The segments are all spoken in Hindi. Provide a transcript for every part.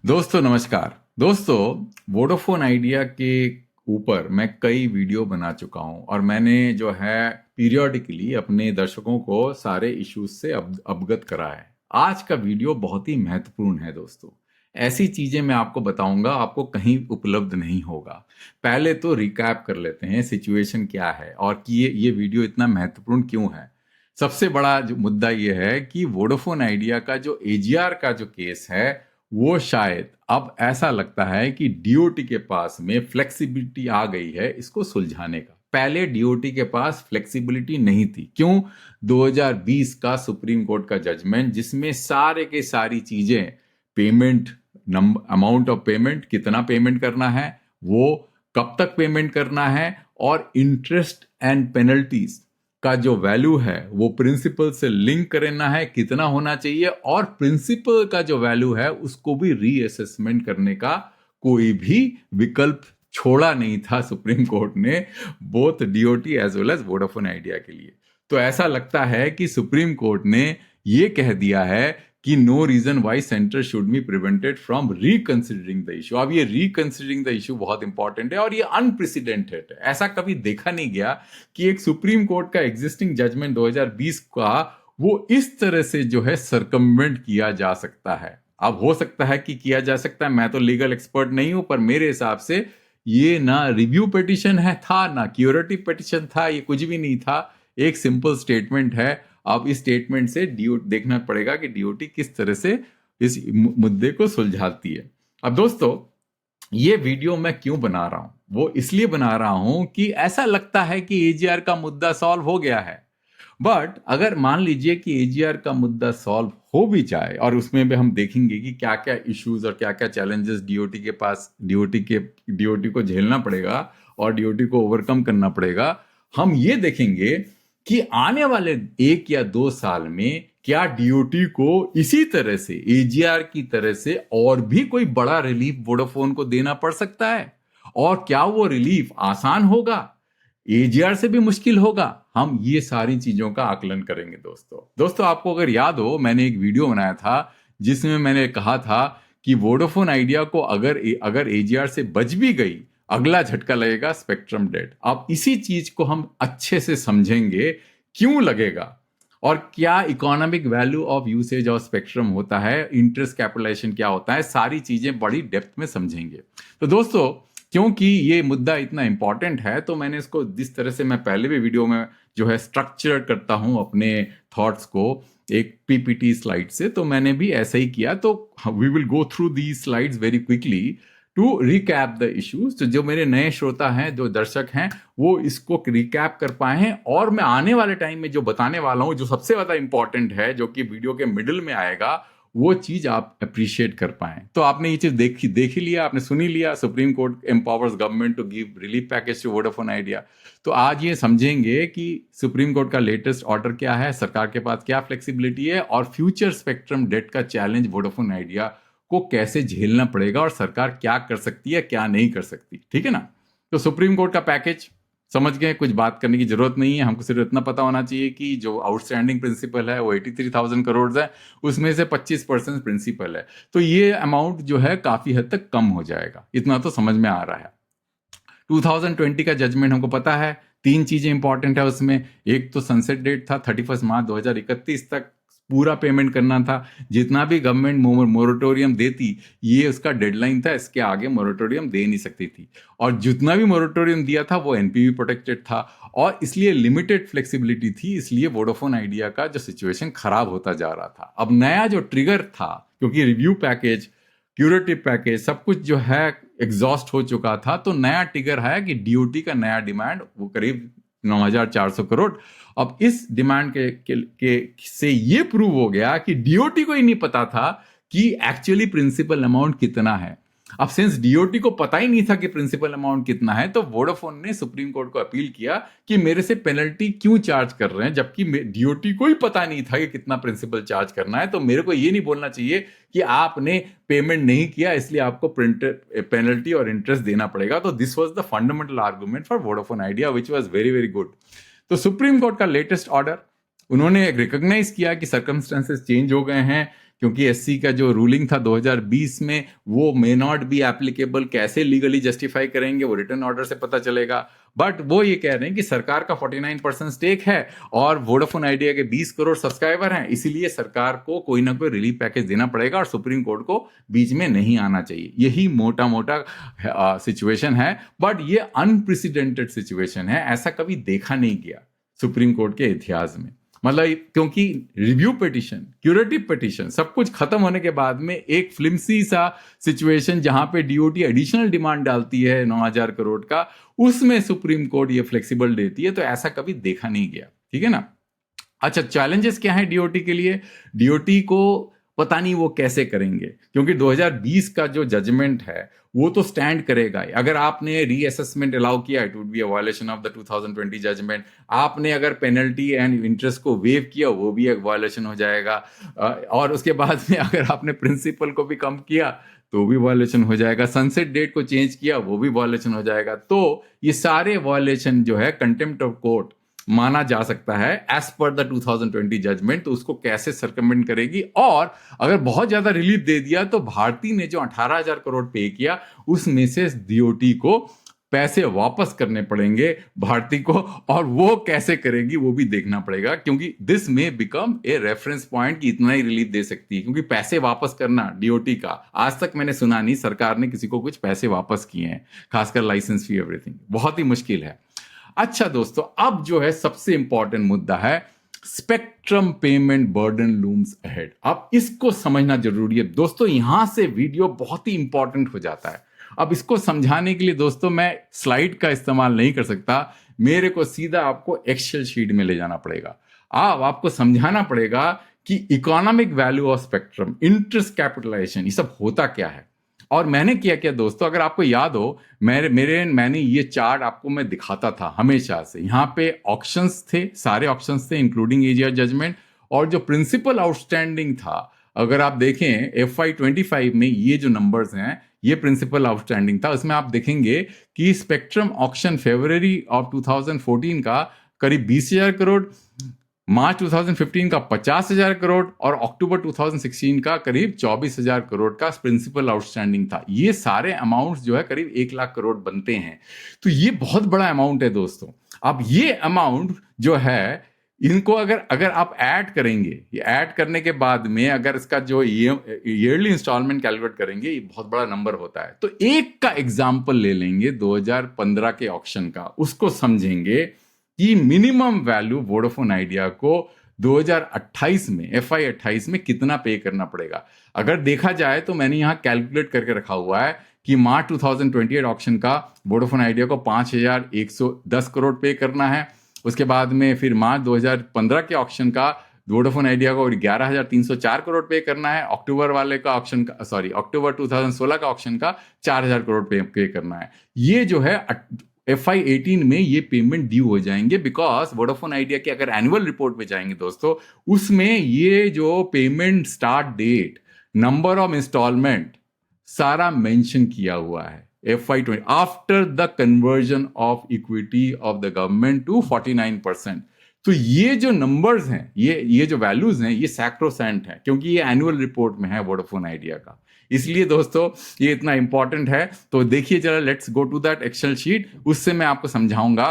दोस्तों नमस्कार। दोस्तों, वोडाफोन आइडिया के ऊपर मैं कई वीडियो बना चुका हूं और मैंने जो है पीरियोडिकली अपने दर्शकों को सारे इश्यूज से अवगत करा है। आज का वीडियो बहुत ही महत्वपूर्ण है दोस्तों। ऐसी चीजें मैं आपको बताऊंगा, आपको कहीं उपलब्ध नहीं होगा। पहले तो रिकैप कर लेते हैं सिचुएशन क्या है और कि ये वीडियो इतना महत्वपूर्ण क्यों है। सबसे बड़ा जो मुद्दा ये है कि वोडाफोन आइडिया का जो एजीआर का जो केस है, वो शायद अब ऐसा लगता है कि डीओटी के पास में फ्लेक्सिबिलिटी आ गई है इसको सुलझाने का। पहले डीओटी के पास फ्लेक्सिबिलिटी नहीं थी। क्यों? 2020 का सुप्रीम कोर्ट का जजमेंट जिसमें सारे के सारी चीजें, payment, number, amount of payment, कितना पेमेंट करना है, वो कब तक पेमेंट करना है, और इंटरेस्ट एंड पेनल्टीज का जो वैल्यू है वो प्रिंसिपल से लिंक करना है, कितना होना चाहिए, और प्रिंसिपल का जो वैल्यू है उसको भी रीअसेसमेंट करने का कोई भी विकल्प छोड़ा नहीं था सुप्रीम कोर्ट ने, both DoT as well as Vodafone Idea के लिए। तो ऐसा लगता है कि सुप्रीम कोर्ट ने ये कह दिया है कि no reason why centre should be prevented from reconsidering the issue. अब ये रिकंसिडरिंग द इशू बहुत इंपॉर्टेंट है और ये अनप्रेसिडेंटेड है। ऐसा कभी देखा नहीं गया कि एक सुप्रीम कोर्ट का एग्जिस्टिंग जजमेंट 2020 का वो इस तरह से जो है सरकमवेंट किया जा सकता है। अब हो सकता है कि किया जा सकता है, मैं तो लीगल एक्सपर्ट नहीं हूं, पर मेरे हिसाब से ये ना रिव्यू पिटिशन है था, ना क्यूरेटिव पिटिशन था, ये कुछ भी नहीं था। एक सिंपल स्टेटमेंट है। अब इस स्टेटमेंट से डीओ देखना पड़ेगा कि डीओटी किस तरह से इस मुद्दे को सुलझाती है। अब दोस्तों, ये वीडियो मैं क्यों बना रहा हूं? वो इसलिए बना रहा हूं कि ऐसा लगता है कि एजीआर का मुद्दा सॉल्व हो गया है। बट अगर मान लीजिए कि एजीआर का मुद्दा सॉल्व हो भी जाए और उसमें भी हम देखेंगे कि क्या क्या इश्यूज और क्या क्या चैलेंजेस डीओटी के पास, डीओटी को झेलना पड़ेगा और डीओटी को ओवरकम करना पड़ेगा। हम ये देखेंगे कि आने वाले 1 या 2 साल में क्या डीओटी को इसी तरह से, एजीआर की तरह से, और भी कोई बड़ा रिलीफ वोडाफोन को देना पड़ सकता है, और क्या वो रिलीफ आसान होगा, एजीआर से भी मुश्किल होगा। हम ये सारी चीजों का आकलन करेंगे दोस्तों। आपको अगर याद हो, मैंने एक वीडियो बनाया था जिसमें मैंने कहा था कि वोडाफोन आइडिया को अगर एजीआर से बच भी गई, अगला झटका लगेगा स्पेक्ट्रम डेड। अब इसी चीज को हम अच्छे से समझेंगे, क्यों लगेगा और क्या economic value of usage of spectrum होता है, इंटरेस्ट कैपिटलाइजेशन क्या होता है, सारी चीजें बड़ी डेप्थ में समझेंगे। तो दोस्तों, क्योंकि ये मुद्दा इतना इंपॉर्टेंट है तो मैंने इसको जिस तरह से मैं पहले भी वीडियो में जो है स्ट्रक्चर करता हूं अपने थॉट्स को एक पीपीटी स्लाइड से, तो मैंने भी ऐसा ही किया। तो we will go through the slides very quickly to recap the issues. तो जो मेरे नए श्रोता हैं, जो दर्शक हैं, वो इसको रिकैप कर पाए हैं। और मैं आने वाले टाइम में जो बताने वाला हूं, जो सबसे ज्यादा इंपॉर्टेंट है, जो कि वीडियो के मिडिल में आएगा, वो चीज आप अप्रिशिएट कर पाए। तो आपने ये चीज देख ही लिया, आपने सुनी लिया, Supreme Court empowers government to give relief package to Vodafone Idea. तो आज ये समझेंगे कि सुप्रीम कोर्ट का लेटेस्ट ऑर्डर क्या है, सरकार के पास क्या फ्लेक्सिबिलिटी है, और फ्यूचर स्पेक्ट्रम डेट का चैलेंज वोडाफोन आइडिया को कैसे झेलना पड़ेगा, और सरकार क्या कर सकती है, क्या नहीं कर सकती। ठीक है ना? तो सुप्रीम कोर्ट का पैकेज समझ गए, कुछ बात करने की जरूरत नहीं है। हमको सिर्फ इतना पता होना चाहिए कि जो आउटस्टैंडिंग प्रिंसिपल है वो 83,000 करोड़ है, उसमें से 25% प्रिंसिपल है। तो ये अमाउंट जो है काफी हद तक कम हो जाएगा, इतना तो समझ में आ रहा है। 2020 का जजमेंट हमको पता है, 3 चीजें इंपॉर्टेंट है उसमें। एक तो सनसेट डेट था, 31 मार्च 2031 तक पूरा पेमेंट करना था। जितना भी गवर्नमेंट मोरेटोरियम देती, ये उसका डेडलाइन था, इसके आगे मोरेटोरियम दे नहीं सकती थी। और जितना भी मोरेटोरियम दिया था वो एनपीवी प्रोटेक्टेड था, और इसलिए लिमिटेड फ्लेक्सिबिलिटी थी। इसलिए वोडाफोन आइडिया का जो सिचुएशन खराब होता जा रहा था। अब नया जो ट्रिगर था, क्योंकि रिव्यू पैकेज, क्यूरेटिव पैकेज, सब कुछ जो है एग्जॉस्ट हो चुका था, तो नया ट्रिगर है कि डीओटी का नया डिमांड वो करीब 9,400 करोड़। अब इस डिमांड के से ये प्रूव हो गया कि डीओटी को ही नहीं पता था कि एक्चुअली प्रिंसिपल अमाउंट कितना है। अब सिंस डीओटी को पता ही नहीं था कि प्रिंसिपल अमाउंट कितना है, तो वोडाफोन ने सुप्रीम कोर्ट को अपील किया कि मेरे से पेनल्टी क्यों चार्ज कर रहे हैं, जबकि डीओटी को ही पता नहीं था कि कितना प्रिंसिपल चार्ज करना है। तो मेरे को ये नहीं बोलना चाहिए कि आपने पेमेंट नहीं किया इसलिए आपको पेनल्टी और इंटरेस्ट देना पड़ेगा। तो this was the fundamental argument for Vodafone idea, which was very very good. तो सुप्रीम कोर्ट का लेटेस्ट ऑर्डर, उन्होंने रिकॉग्नाइज किया कि सर्कमस्टेंसेस चेंज हो गए हैं, क्योंकि एससी का जो रूलिंग था 2020 में वो मे नॉट बी एप्लीकेबल, कैसे लीगली जस्टिफाई करेंगे वो रिटर्न ऑर्डर से पता चलेगा। बट वो ये कह रहे हैं कि सरकार का 49% स्टेक है और वोडाफोन आइडिया के 20 करोड़ सब्सक्राइबर हैं, इसीलिए सरकार को कोई ना कोई रिलीफ पैकेज देना पड़ेगा और सुप्रीम कोर्ट को बीच में नहीं आना चाहिए। यही मोटा मोटा सिचुएशन है। बट ये अनप्रेसिडेंटेड सिचुएशन है, ऐसा कभी देखा नहीं गया सुप्रीम कोर्ट के इतिहास में। मतलब क्योंकि रिव्यू पिटिशन, क्यूरेटिव पिटिशन, सब कुछ खत्म होने के बाद में एक फ्लिम्सी सा सिचुएशन जहां पे डीओटी एडिशनल डिमांड डालती है 9,000 करोड़ का, उसमें सुप्रीम कोर्ट ये फ्लेक्सिबल देती है। तो ऐसा कभी देखा नहीं गया, ठीक है ना। अच्छा, चैलेंजेस क्या है डीओटी के लिए? डीओटी को पता नहीं वो कैसे करेंगे, क्योंकि 2020 का जो जजमेंट है वो तो स्टैंड करेगा। अगर आपने रीअसेसमेंट अलाउ किया, it would be a violation of the 2020 judgement. आपने अगर पेनल्टी एंड इंटरेस्ट को वेव किया, वो भी एक वायलेशन हो जाएगा। और उसके बाद में अगर आपने प्रिंसिपल को भी कम किया तो भी वायलेशन हो जाएगा। सनसेट डेट को चेंज किया, वो भी वायलेशन हो जाएगा। तो ये सारे वायलेशन जो है कंटेम्प्ट ऑफ कोर्ट माना जा सकता है एज पर द 2020 जजमेंट। तो उसको कैसे सर्कमवेंट करेगी? और अगर बहुत ज्यादा रिलीफ दे दिया तो भारती ने जो 18,000 करोड़ पे किया उसमें से डीओटी को पैसे वापस करने पड़ेंगे भारती को, और वो कैसे करेगी वो भी देखना पड़ेगा, क्योंकि दिस में बिकम ए रेफरेंस पॉइंट कि इतना ही रिलीफ दे सकती है। क्योंकि पैसे वापस करना डीओटी का आज तक मैंने सुना नहीं सरकार ने किसी को कुछ पैसे वापस किए हैं, खासकर लाइसेंस फी एवरीथिंग, बहुत ही मुश्किल है। अच्छा दोस्तों, अब जो है सबसे इंपॉर्टेंट मुद्दा है spectrum payment burden looms ahead. अब इसको समझना जरूरी है दोस्तों, यहां से वीडियो बहुत ही इंपॉर्टेंट हो जाता है। अब इसको समझाने के लिए दोस्तों मैं स्लाइड का इस्तेमाल नहीं कर सकता, मेरे को सीधा आपको एक्सेल शीट में ले जाना पड़ेगा। आपको समझाना पड़ेगा कि economic value of spectrum, interest capitalisation, ये सब होता क्या है। और मैंने क्या दोस्तों, अगर आपको याद हो, मैंने ये चार्ट आपको मैं दिखाता था हमेशा से। यहाँ पे ऑक्शंस थे, सारे ऑक्शंस थे इंक्लूडिंग एजीआर जजमेंट, और जो प्रिंसिपल आउटस्टैंडिंग था, अगर आप देखें FY25 में ये जो नंबर्स हैं ये प्रिंसिपल आउटस्टैंडिंग था। उसमें आप देखेंगे कि स्पेक्ट्रम ऑक्शन फरवरी ऑफ 2014 का करीब 20,000 करोड़, मार्च 2015 का 50,000 करोड़ और अक्टूबर 2016 का करीब 24,000 करोड़ का प्रिंसिपल आउटस्टैंडिंग था। ये सारे अमाउंट्स जो है करीब 1 लाख करोड़ बनते हैं। तो ये बहुत बड़ा अमाउंट है दोस्तों। अब ये अमाउंट जो है, इनको अगर आप ऐड करेंगे, ये ऐड करने के बाद में अगर इसका जो ईयरली इंस्टॉलमेंट कैलकुलेट करेंगे, ये बहुत बड़ा नंबर होता है। तो एक का एग्जाम्पल ले लेंगे 2015 के ऑक्शन का, उसको समझेंगे कि मिनिमम वैल्यू वोडाफोन आइडिया को 2028 में, FY28 में कितना पे करना पड़ेगा। अगर देखा जाए तो मैंने यहां कैलकुलेट करके रखा हुआ है कि मार्च 2028 ऑक्शन का वोडाफोन आइडिया को 5,110 करोड़ पे करना है। उसके बाद में फिर मार्च 2015 के ऑक्शन का वोडाफोन आइडिया को 11,304 करोड़ पे करना है। अक्टूबर वाले का ऑक्शन का, अक्टूबर 2016 का ऑक्शन का 4,000 करोड़ पे करना है। ये जो है FY18 में ये पेमेंट ड्यू हो जाएंगे, बिकॉज वोडाफोन आइडिया के अगर एनुअल रिपोर्ट पे जाएंगे दोस्तों, उसमें ये जो payment start date, number of instalment सारा मेंशन किया हुआ है। FY20 after the conversion of equity of the government to 49%। तो ये जो नंबर्स हैं, ये जो वैल्यूज हैं, ये सैक्रोसेंट है, क्योंकि ये एनुअल रिपोर्ट में है वोडाफोन आइडिया का। इसलिए दोस्तों ये इतना इंपॉर्टेंट है। तो देखिए जरा, let's go to that Excel sheet, उससे मैं आपको समझाऊंगा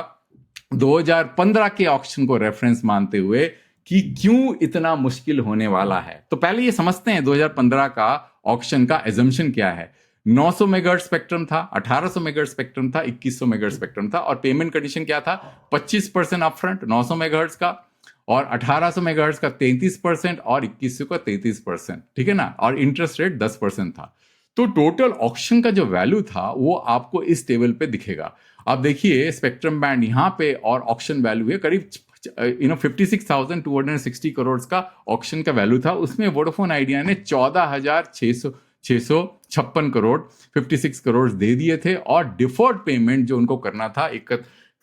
2015 के ऑक्शन को रेफरेंस मानते हुए कि क्यों इतना मुश्किल होने वाला है। तो पहले ये समझते हैं 2015 का ऑक्शन का एजम्पशन क्या है। 900 मेगाहर्ट्ज स्पेक्ट्रम था, 1800 मेगाहर्ट्ज स्पेक्ट्रम था, 2100 मेगाहर्ट्ज स्पेक्ट्रम था, और पेमेंट कंडीशन क्या था? 25% अपफ्रंट 900 मेगाहर्ट्ज का, और 1800 मेगाहर्ट्ज का 33% और 2100 का 33%, ठीक है ना। और इंटरेस्ट रेट 10% था। तो टोटल ऑक्शन का जो वैल्यू था वो आपको इस टेबल पे दिखेगा। अब देखिए स्पेक्ट्रम बैंड यहाँ पे, और ऑक्शन वैल्यू है करीब 56,260 करोड़ का ऑक्शन का वैल्यू था। उसमें वोडाफोन आइडिया ने 14,656 करोड़ 56 करोड़ दे दिए थे, और डिफर्ड पेमेंट जो उनको करना था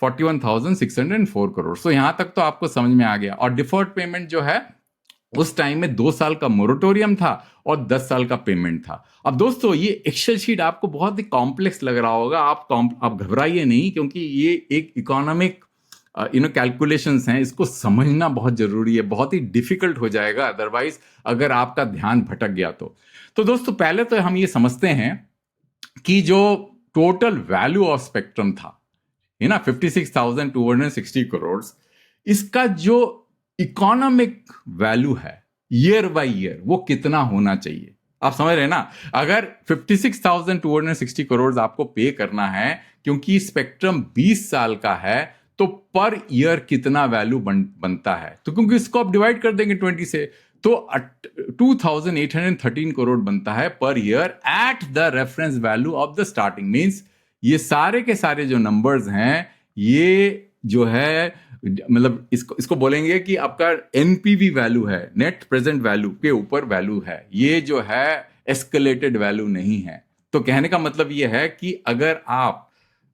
41,604 करोड़। सो यहां तक तो आपको समझ में आ गया। और डिफर्ड पेमेंट जो है उस टाइम में 2 साल का मोरेटोरियम था और 10 साल का पेमेंट था। अब दोस्तों ये एक्सेल शीट आपको बहुत ही कॉम्प्लेक्स लग रहा होगा, आप घबराइए नहीं, क्योंकि ये एक इकोनॉमिक कैलकुलेशंस हैं, इसको समझना बहुत जरूरी है, बहुत ही डिफिकल्ट हो जाएगा अदरवाइज अगर आपका ध्यान भटक गया तो दोस्तों पहले तो हम ये समझते हैं कि जो टोटल वैल्यू ऑफ स्पेक्ट्रम था, है ना, 56,260 करोड़, इसका जो इकोनॉमिक वैल्यू है ईयर बाय ईयर वो कितना होना चाहिए। आप समझ रहे हैं ना, अगर 56,260 करोड़ आपको पे करना है क्योंकि स्पेक्ट्रम 20 साल का है, तो पर ईयर कितना वैल्यू बनता है, तो क्योंकि इसको आप डिवाइड कर देंगे 20 से, तो 2,813 करोड़ बनता है per year at the reference value of the starting. Means ये सारे के सारे जो नंबर्स हैं, ये जो है मतलब इसको बोलेंगे कि आपका एनपीवी वैल्यू है, नेट प्रेजेंट वैल्यू के ऊपर वैल्यू है, ये जो है एस्केलेटेड वैल्यू नहीं है। तो कहने का मतलब ये है कि अगर आप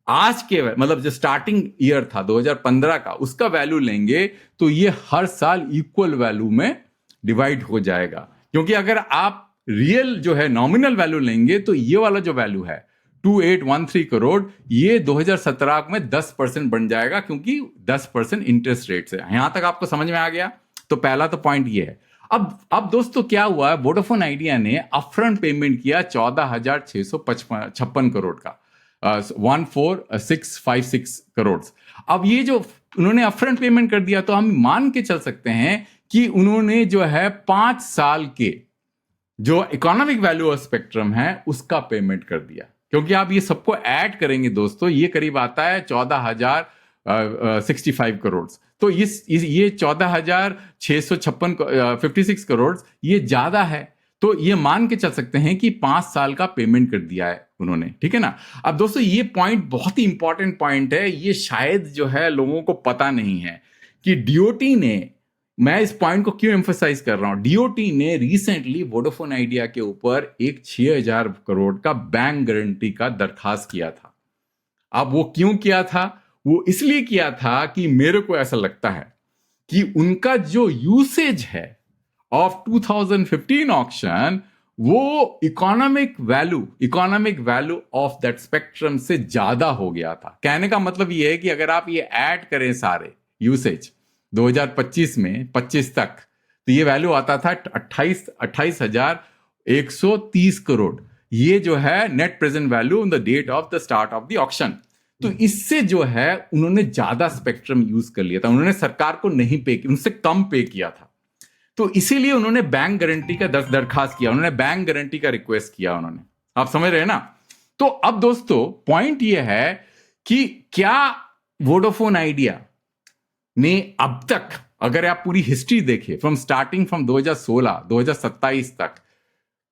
आज के मतलब जो स्टार्टिंग ईयर था 2015 का, उसका वैल्यू लेंगे तो ये हर साल इक्वल वैल्यू में डिवाइड हो जाएगा। क्योंकि अगर आप रियल जो है नॉमिनल वैल्यू लेंगे तो ये वाला जो वैल्यू है 2813 करोड़, ये 2017 में 10% बन जाएगा, क्योंकि 10% इंटरेस्ट रेट से। यहां तक आपको समझ में आ गया? तो पहला तो पॉइंट ये है। अब दोस्तों क्या हुआ है, वोडाफोन आइडिया ने अपफ्रंट पेमेंट किया 14,656 करोड़ का, 14,656 करोड़। अब ये जो उन्होंने अपफ्रंट पेमेंट कर दिया, तो हम मान के चल सकते हैं कि उन्होंने जो है 5 साल के जो इकोनॉमिक वैल्यू ऑफ स्पेक्ट्रम है उसका पेमेंट कर दिया। क्योंकि आप ये सबको ऐड करेंगे दोस्तों, ये करीब आता है 14,065 करोड़। तो ये 14,656 56 करोड़ ये ज्यादा है। तो ये मान के चल सकते हैं कि 5 साल का पेमेंट कर दिया है उन्होंने, ठीक है ना। अब दोस्तों ये पॉइंट बहुत ही इंपॉर्टेंट पॉइंट है, ये शायद जो है लोगों को पता नहीं है कि डीओटी ने, मैं इस पॉइंट को क्यों एम्फसाइज कर रहा हूं, डीओटी ने रिसेंटली वोडाफोन आइडिया के ऊपर एक 6,000 करोड़ का बैंक गारंटी का दरखास्त किया था। अब वो क्यों किया था? वो इसलिए किया था कि मेरे को ऐसा लगता है कि उनका जो यूसेज है ऑफ 2015 ऑक्शन, वो economic value of that spectrum से ज्यादा हो गया था। कहने का मतलब ये है कि अगर आप ये ऐड करें सारे यूसेज 2025 में 25 तक, तो ये वैल्यू आता था 28,130 करोड़। ये जो है net present value on the date of the start of the auction. तो इससे जो है उन्होंने ज्यादा स्पेक्ट्रम यूज कर लिया था, उन्होंने सरकार को नहीं पे किया, उनसे कम पे किया था। तो इसीलिए उन्होंने बैंक गारंटी का दरखास्त किया, उन्होंने बैंक गारंटी का रिक्वेस्ट किया उन्होंने। आप समझ रहे हैं ना। तो अब दोस्तों पॉइंट ये है कि क्या वोडाफोन आइडिया ने अब तक, अगर आप पूरी हिस्ट्री देखें फ्रॉम 2016 2027 तक,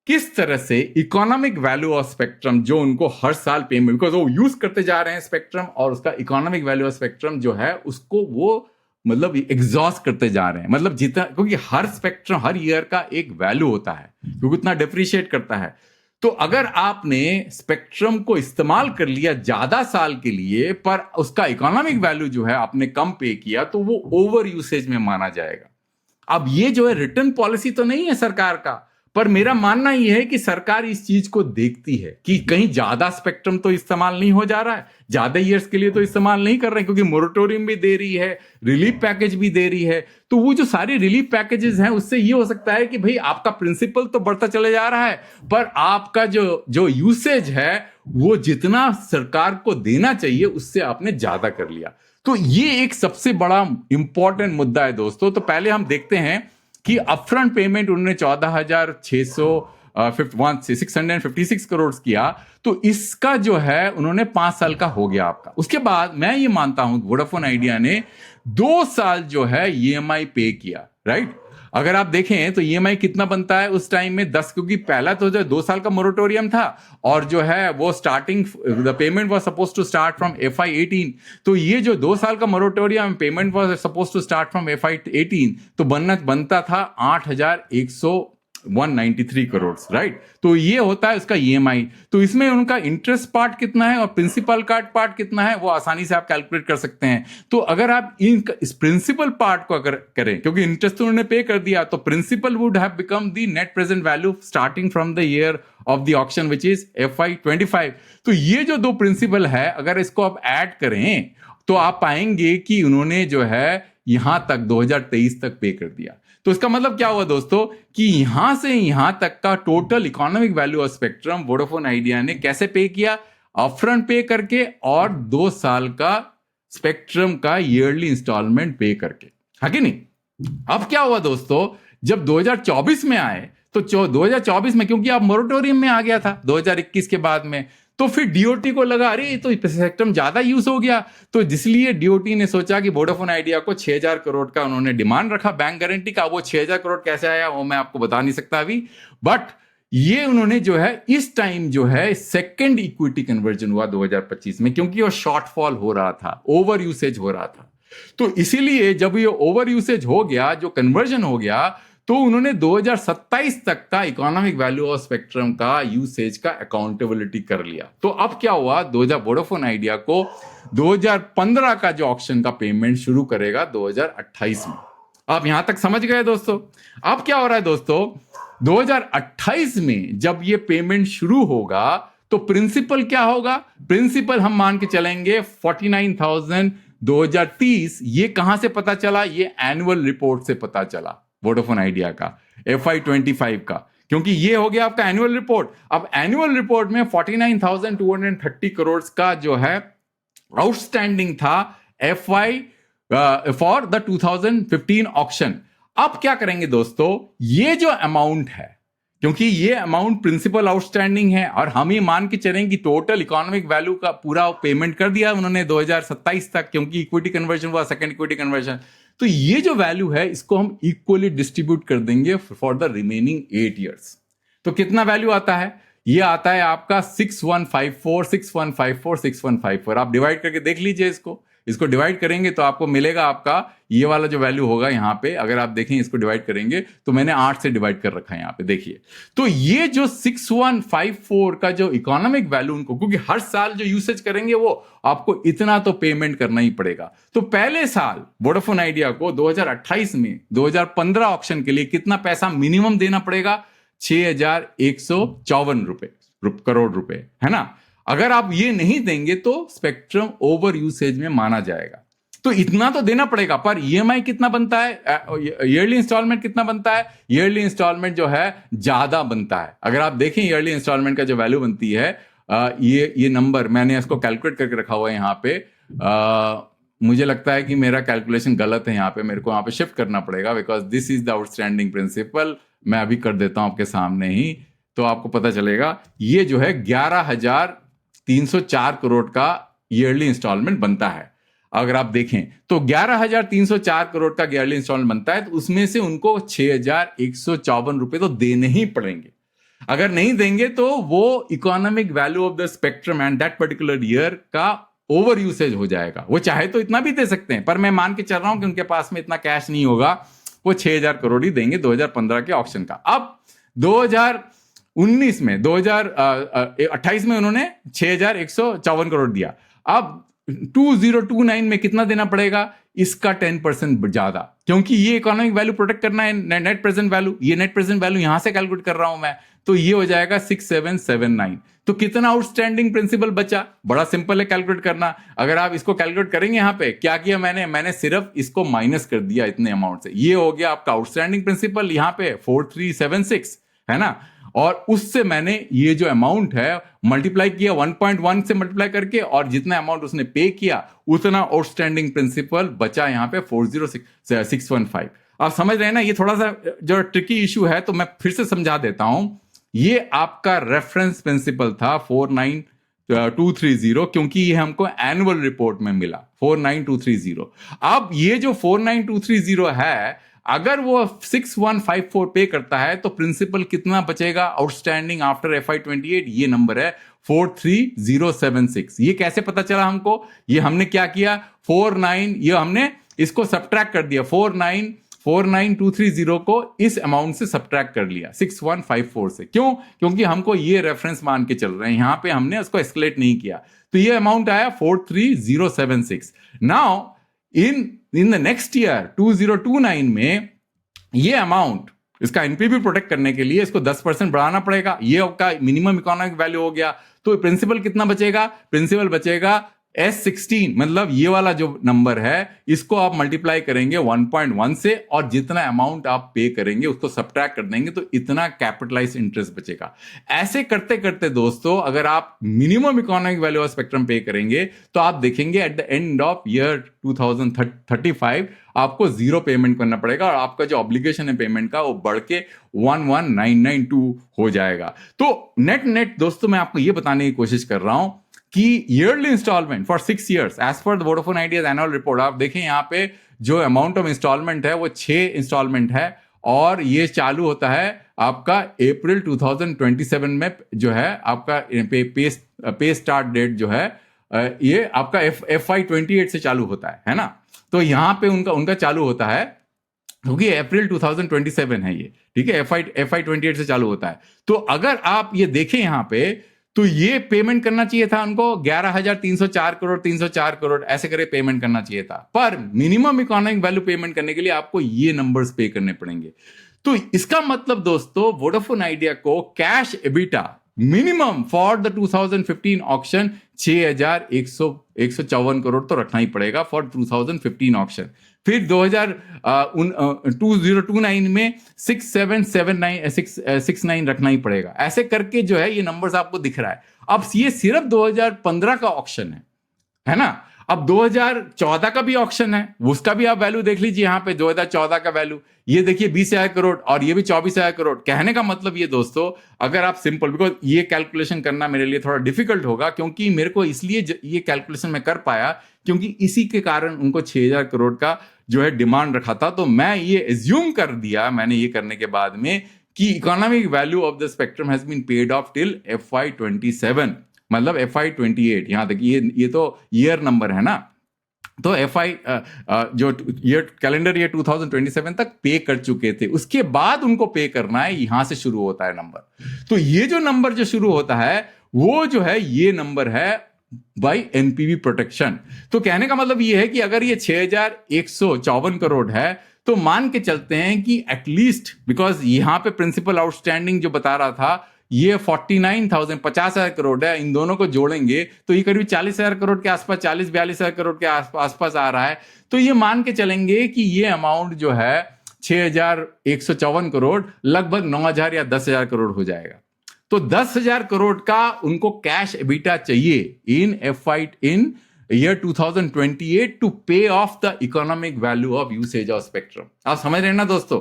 किस तरह से इकोनॉमिक वैल्यू ऑफ स्पेक्ट्रम जो उनको हर साल पेमेंट, बिकॉज वो यूज करते जा रहे हैं स्पेक्ट्रम, और उसका इकोनॉमिक वैल्यू ऑफ स्पेक्ट्रम जो है उसको वो मतलब एग्जॉस्ट करते जा रहे हैं। मतलब जितना, क्योंकि हर स्पेक्ट्रम हर ईयर का एक वैल्यू होता है, क्योंकि उतना डिप्रिशिएट करता है। तो अगर आपने स्पेक्ट्रम को इस्तेमाल कर लिया ज्यादा साल के लिए, पर उसका इकोनॉमिक वैल्यू जो है आपने कम पे किया, तो वो ओवर यूसेज में माना जाएगा। अब ये जो है रिटर्न पॉलिसी तो नहीं है सरकार का, पर मेरा मानना यह है कि सरकार इस चीज को देखती है कि कहीं ज्यादा स्पेक्ट्रम तो इस्तेमाल नहीं हो जा रहा है, ज्यादा ईयर्स के लिए तो इस्तेमाल नहीं कर रहे हैं, क्योंकि मोरेटोरियम भी दे रही है, रिलीफ पैकेज भी दे रही है। तो वो जो सारे रिलीफ पैकेजेस हैं, उससे ये हो सकता है कि भाई आपका प्रिंसिपल तो बढ़ता चले जा रहा है, पर आपका जो यूसेज है वो जितना सरकार को देना चाहिए उससे आपने ज्यादा कर लिया। तो ये एक सबसे बड़ा इंपॉर्टेंट मुद्दा है दोस्तों। तो पहले हम देखते हैं कि अपफ्रंट पेमेंट उन्होंने 14,656 करोड़ किया, तो इसका जो है उन्होंने 5 साल का हो गया आपका। उसके बाद मैं ये मानता हूं वोडाफोन आइडिया ने 2 साल जो है ईएमआई पे किया, राइट। अगर आप देखें तो ईएमआई कितना बनता है उस टाइम में 10, क्योंकि पहला तो जो 2 साल का मोरेटोरियम था, और जो है वो starting the payment was suppose to start from FY18। तो ये जो 2 साल का moratorium payment was suppose to start from FY18, तो बनता था 8,193 करोड़, राइट। तो ये होता है उसका ईएमआई। तो इसमें उनका इंटरेस्ट पार्ट कितना है और प्रिंसिपल कार्ड पार्ट कितना है, वो आसानी से आप कैलकुलेट कर सकते हैं। तो अगर आप इस प्रिंसिपल पार्ट को अगर करें, क्योंकि इंटरेस्ट तो उन्होंने पे कर दिया, तो principal would have become the net present value starting from the year of the auction which is FY25। तो ये जो 2 प्रिंसिपल है, अगर इसको आप ऐड करें तो आप पाएंगे कि उन्होंने जो है यहां तक 2023 तक पे कर दिया। तो इसका मतलब क्या हुआ दोस्तों कि यहां से यहां तक का total economic value of spectrum Vodafone idea ने कैसे पे किया, अपफ्रंट पे करके और 2 साल का स्पेक्ट्रम का ईयरली इंस्टॉलमेंट पे करके, है कि नहीं। अब क्या हुआ दोस्तों, जब 2024 में आए तो 2024 में क्योंकि आप मोरेटोरियम में आ गया था 2021 के बाद में, तो फिर डीओटी को लगा अरे तो स्पेक्ट्रम ज्यादा यूज हो गया, तो इसलिए डीओटी ने सोचा कि वोडाफोन आइडिया को 6000 करोड़ का उन्होंने डिमांड रखा बैंक गारंटी का। वो 6000 करोड़ कैसे आया वो मैं आपको बता नहीं सकता अभी, बट ये उन्होंने जो है इस टाइम जो है सेकंड इक्विटी कन्वर्जन हुआ 2025 में, क्योंकि वो शॉर्टफॉल हो रहा था, ओवर यूसेज हो रहा था। तो इसीलिए जब ये ओवर यूसेज हो गया, जो कन्वर्जन हो गया, तो उन्होंने 2027 तक का इकोनॉमिक वैल्यू ऑफ स्पेक्ट्रम का यूसेज का अकाउंटेबिलिटी कर लिया। तो अब क्या हुआ, 2000 वोडाफोन आइडिया को 2015 का जो ऑक्शन का पेमेंट शुरू करेगा 2028 में। आप यहां तक समझ गए दोस्तों। अब क्या हो रहा है दोस्तों, 2028 में जब ये पेमेंट शुरू होगा तो प्रिंसिपल क्या होगा, प्रिंसिपल हम मान के चलेंगे 49,000 2030। ये कहां से पता चला, ये एनुअल रिपोर्ट से पता चला वोडाफोन आइडिया का FY25 का, क्योंकि ये हो गया आपका एनुअल रिपोर्ट। अब एनुअल रिपोर्ट में 49,230 करोड़ का जो है आउटस्टैंडिंग था फॉर द 2015 ऑक्शन। अब क्या करेंगे दोस्तों, ये जो अमाउंट है, क्योंकि ये अमाउंट प्रिंसिपल आउटस्टैंडिंग है और हम ये मान के चलें कि टोटल इकोनॉमिक वैल्यू का पूरा पेमेंट कर दिया उन्होंने 2027 तक, क्योंकि इक्विटी कन्वर्जन हुआ, सेकंड इक्विटी कन्वर्जन। तो ये जो वैल्यू है इसको हम इक्वली डिस्ट्रीब्यूट कर देंगे फॉर द रिमेनिंग 8 ईयर्स। तो कितना वैल्यू आता है, ये आता है आपका 6154 6154 6154। आप डिवाइड करके देख लीजिए, इसको डिवाइड करेंगे तो आपको मिलेगा, आपका ये वाला जो वैल्यू होगा यहां पे, अगर आप देखें इसको डिवाइड करेंगे तो मैंने 8 से डिवाइड कर रखा है यहां पे, देखिए। तो ये जो 6154 का जो इकोनॉमिक वैल्यू उनको, क्योंकि हर साल जो यूसेज करेंगे वो आपको इतना तो पेमेंट करना ही पड़ेगा। तो पहले साल वोडाफोन आइडिया को 2028 में 2015 ऑक्शन के लिए कितना पैसा मिनिमम देना पड़ेगा, 6154 करोड़ रुपए, है ना। अगर आप ये नहीं देंगे तो स्पेक्ट्रम ओवर यूसेज में माना जाएगा, तो इतना तो देना पड़ेगा। पर ईएमआई कितना बनता है, ईयरली इंस्टॉलमेंट कितना बनता है, ईयरली इंस्टॉलमेंट जो है ज्यादा बनता है। अगर आप देखें ईयरली इंस्टॉलमेंट का जो वैल्यू बनती है, ये नंबर मैंने इसको कैलकुलेट करके रखा हुआ है यहाँ पे। मुझे लगता है कि मेरा कैलकुलेशन गलत है, यहाँ पे मेरे को यहाँ पे शिफ्ट करना पड़ेगा, because this is the outstanding principal. मैं अभी कर देता हूं आपके सामने ही, तो आपको पता चलेगा। ये जो है 11,304 करोड़ का ईयरली इंस्टॉलमेंट बनता है। अगर आप देखें तो 11,304 करोड़ का ईयरली इंस्टॉलमेंट बनता है, तो उसमें से उनको 6,154 रुपए तो देने ही पड़ेंगे। अगर नहीं देंगे तो वो economic value of the spectrum and that particular year का ओवर यूसेज हो जाएगा। वो चाहे तो इतना भी दे सकते हैं, पर मैं मान के चल रहा हूं कि उनके पास में इतना कैश नहीं होगा, वो 6,000 करोड़ ही देंगे 2015 के ऑक्शन का। अब 2019 में 2028 में उन्होंने 6,154 करोड़ दिया। अब 2029 में कितना देना पड़ेगा, इसका 10% ज्यादा, क्योंकि ये इकोनॉमिक वैल्यू प्रोटेक्ट करना है, नेट प्रेजेंट वैल्यू, ये नेट प्रेजेंट वैल्यू यहां से कैलकुलेट कर रहा हूं मैं, तो ये हो जाएगा 6779। तो कितना आउटस्टैंडिंग प्रिंसिपल बचा, बड़ा सिंपल है कैलकुलेट करना। अगर आप इसको कैलकुलेट करेंगे, यहां पे क्या किया मैंने सिर्फ इसको माइनस कर दिया इतने अमाउंट से। ये हो गया आपका आउटस्टैंडिंग प्रिंसिपल, यहां पे 4376 है ना, और उससे मैंने ये जो अमाउंट है मल्टीप्लाई किया 1.1 से मल्टीप्लाई करके, और जितना अमाउंट उसने पे किया उतना आउटस्टैंडिंग प्रिंसिपल बचा यहां पे 40615। आप समझ रहे हैं ना, ये थोड़ा सा जो ट्रिकी इशू है, तो मैं फिर से समझा देता हूं। ये आपका रेफरेंस प्रिंसिपल था 49230, क्योंकि ये हमको एनुअल रिपोर्ट में मिला 49230। अब ये जो 49230 है, अगर वो 6154 पे करता है तो प्रिंसिपल कितना बचेगा आउटस्टैंडिंग आफ्टर FY28, ये नंबर है 43076। ये कैसे पता चला हमको, ये हमने क्या किया, 49, ये हमने इसको सब्ट्रैक्ट कर दिया, 49230 को इस अमाउंट से सब्ट्रैक्ट कर लिया 6154 से। क्यों, क्योंकि हमको ये रेफरेंस मान के चल रहे हैं, यहां पे हमने उसको एस्केलेट नहीं किया, तो ये अमाउंट आया 43076। Now in the next year 2029 में ये अमाउंट, इसका एनपीवी प्रोटेक्ट करने के लिए इसको 10% बढ़ाना पड़ेगा, ये आपका मिनिमम इकोनॉमिक वैल्यू हो गया। तो प्रिंसिपल कितना बचेगा, प्रिंसिपल बचेगा S16 मतलब ये वाला जो नंबर है इसको आप मल्टीप्लाई करेंगे 1.1 से और जितना अमाउंट आप पे करेंगे उसको सब्ट्रैक्ट कर देंगे तो इतना कैपिटलाइज इंटरेस्ट बचेगा। ऐसे करते करते दोस्तों अगर आप minimum economic value of spectrum पे करेंगे तो आप देखेंगे at the end of year 2035 आपको जीरो पेमेंट करना पड़ेगा और आपका जो ऑब्लिगेशन है पेमेंट का वो बढ़ के 11992 हो जाएगा। तो नेट नेट दोस्तों मैं आपको ये बताने की कोशिश कर रहा हूं कि yearly installment for 6 years as per the Vodafone Idea's annual report आप देखें यहाँ पे जो अमाउंट ऑफ इंस्टॉलमेंट है वो 6 इंस्टॉलमेंट है और ये चालू होता है आपका अप्रैल 2027 में जो है आपका पे स्टार्ट डेट जो है ये आपका FY28 से चालू होता है ना। तो यहाँ पे उनका चालू होता है क्योंकि अप्रैल 2027 है ये, ठीक है, FY28 से चालू होता है। तो अगर आप ये देखें यहाँ पे तो ये पेमेंट करना चाहिए था उनको 11,304 करोड़ 304 करोड़ ऐसे करे पेमेंट करना चाहिए था, पर मिनिमम इकोनॉमिक वैल्यू पेमेंट करने के लिए आपको ये नंबर्स पे करने पड़ेंगे। तो इसका मतलब दोस्तों वोडाफोन आइडिया को cash EBITDA minimum for the 2015 auction 6,154 crore तो रखना ही पड़ेगा फॉर 2015 ऑक्शन। फिर 2029 में 6779 रखना ही पड़ेगा। ऐसे करके जो है ये नंबर्स आपको दिख रहा है। अब ये सिर्फ 2015 का ऑक्शन है ना। अब 2014 का भी ऑक्शन है, उसका भी आप वैल्यू देख लीजिए यहाँ पे 2014 का वैल्यू ये देखिए 20,000 करोड़ और ये भी 24,000 करोड़। कहने का मतलब ये दोस्तों अगर आप सिंपल, बिकॉज ये कैलकुलेशन करना मेरे लिए थोड़ा डिफिकल्ट होगा क्योंकि मेरे को इसलिए ये कैलकुलेशन मैं कर पाया क्योंकि इसी के कारण उनको 6,000 करोड़ का जो है डिमांड रखा था। तो मैं ये एज्यूम कर दिया मैंने ये करने के बाद में कि economic value of the spectrum has been paid off till FY27 मतलब FY28। यहां तक ये तो ईयर नंबर है ना। तो जो ईयर कैलेंडर ईयर 2027 तक पे कर चुके थे, उसके बाद उनको पे करना है, यहां से शुरू होता है नंबर। तो ये जो नंबर जो शुरू होता है वो जो है ये नंबर है बाई एनपीवी प्रोटेक्शन। तो कहने का मतलब ये है कि अगर ये 6,154 करोड़ है तो मान के चलते हैं कि एटलीस्ट, बिकॉज यहां पे प्रिंसिपल आउटस्टैंडिंग जो बता रहा था ये 49,000 50,000 करोड़ है, इन दोनों को जोड़ेंगे तो ये करीब 40,000 करोड़ के आसपास 40-42,000 करोड़ के आसपास आ रहा है। तो ये मान के चलेंगे कि ये अमाउंट जो है 6,154 करोड़ लगभग 9,000 या 10,000 करोड़ हो जाएगा। तो 10,000 करोड़ का उनको कैश एबिटा चाहिए इन year 2028 टू पे of the economic value of usage of spectrum. आप समझ रहे हैं ना दोस्तों।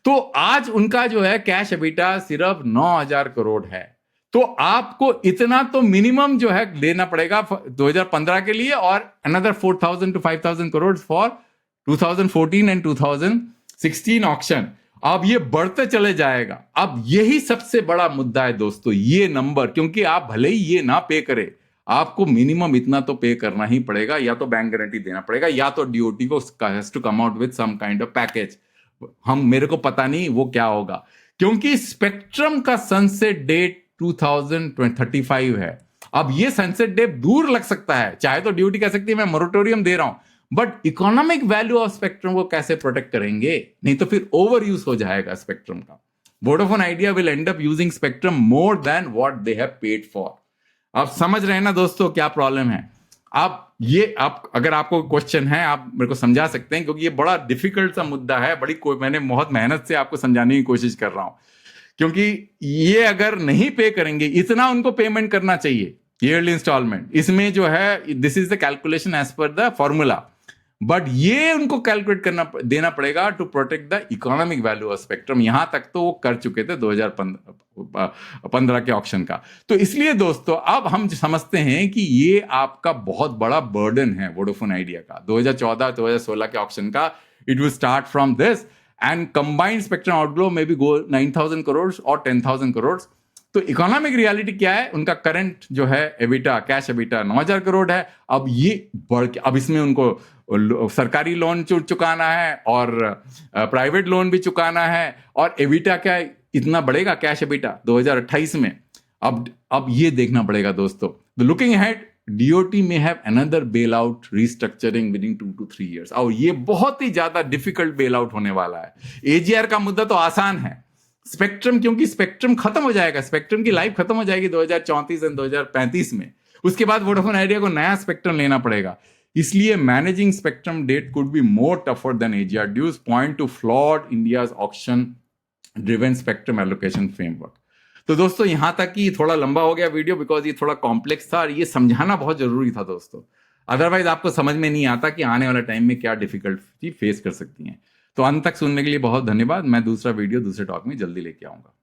तो आज उनका जो है कैश एबिटा सिर्फ 9,000 करोड़ है। तो आपको इतना तो मिनिमम जो है देना पड़ेगा 2015 के लिए और another 4,000 to 5,000 crore for 2014 and 2016 auction. अब ये बढ़ते चले जाएगा। अब यही सबसे बड़ा मुद्दा है दोस्तों ये नंबर, क्योंकि आप भले ही ये ना पे करें आपको मिनिमम इतना तो पे करना ही पड़ेगा, या तो बैंक गारंटी देना पड़ेगा या तो डीओटी को has to come out with some kind of package. मेरे को पता नहीं वो क्या होगा क्योंकि स्पेक्ट्रम का सनसेट डेट 2035 है। अब ये सनसेट डेट दूर लग सकता है, चाहे तो डीओटी कह सकती है मैं मोरेटोरियम दे रहा हूं, but economic value of spectrum को कैसे प्रोटेक्ट करेंगे? नहीं तो फिर ओवर यूज हो जाएगा स्पेक्ट्रम का। Vodafone idea will and up using spectrum more than what they have paid for. आप समझ रहे हैं ना दोस्तों क्या प्रॉब्लम है? आप अगर आपको क्वेश्चन है आप मेरे को समझा सकते हैं क्योंकि ये बड़ा डिफिकल्ट सा मुद्दा है। मैंने बहुत मेहनत से आपको समझाने की कोशिश कर रहा हूं क्योंकि ये अगर नहीं पे करेंगे इतना उनको पेमेंट करना चाहिए ईयरली इंस्टॉलमेंट। इसमें जो है this is the calculation as per the formula, but ये उनको कैलकुलेट देना पड़ेगा to protect the economic value of spectrum. यहां तक तो वो कर चुके थे 2015 के ऑक्शन का। तो इसलिए दोस्तों अब हम समझते हैं कि ये आपका बहुत बड़ा बर्डन है वोडाफोन आइडिया का 2014-2016 के ऑक्शन का। It will start from this and combined spectrum outgo may be go 9,000 crore और 10,000 करोड़। तो इकोनॉमिक रियलिटी क्या है? उनका करंट जो है एबिटा कैश एबिटा 9,000 करोड़ है। अब ये बढ़ के अब इसमें उनको सरकारी लोन चुकाना है और प्राइवेट लोन भी चुकाना है और एबिटा क्या इतना बढ़ेगा कैश एबिटा 2028 में। अब ये देखना पड़ेगा दोस्तों। लुकिंग अहेड डीओटी में have another bail out restructuring with in 2 to 3 years और ये बहुत ही ज्यादा डिफिकल्ट बेल आउट होने वाला है। एजीआर का मुद्दा तो आसान है, स्पेक्ट्रम क्योंकि स्पेक्ट्रम खत्म हो जाएगा, स्पेक्ट्रम की लाइफ खत्म हो जाएगी 2034 एंड 2035 में। उसके बाद वोडाफोन आइडिया को नया स्पेक्ट्रम लेना पड़ेगा। इसलिए managing spectrum debt could be more tougher than AGR dues point to flawed India's auction driven spectrum allocation framework. तो दोस्तों यहां तक कि थोड़ा लंबा हो गया वीडियो, बिकॉज ये थोड़ा कॉम्प्लेक्स था और ये समझाना बहुत जरूरी था दोस्तों। अदरवाइज आपको समझ में नहीं आता कि आने वाले टाइम में क्या डिफिकल्टी फेस कर सकती हैं। तो अंत तक सुनने के लिए बहुत धन्यवाद। मैं दूसरा वीडियो दूसरे टॉक में जल्दी लेके आऊंगा।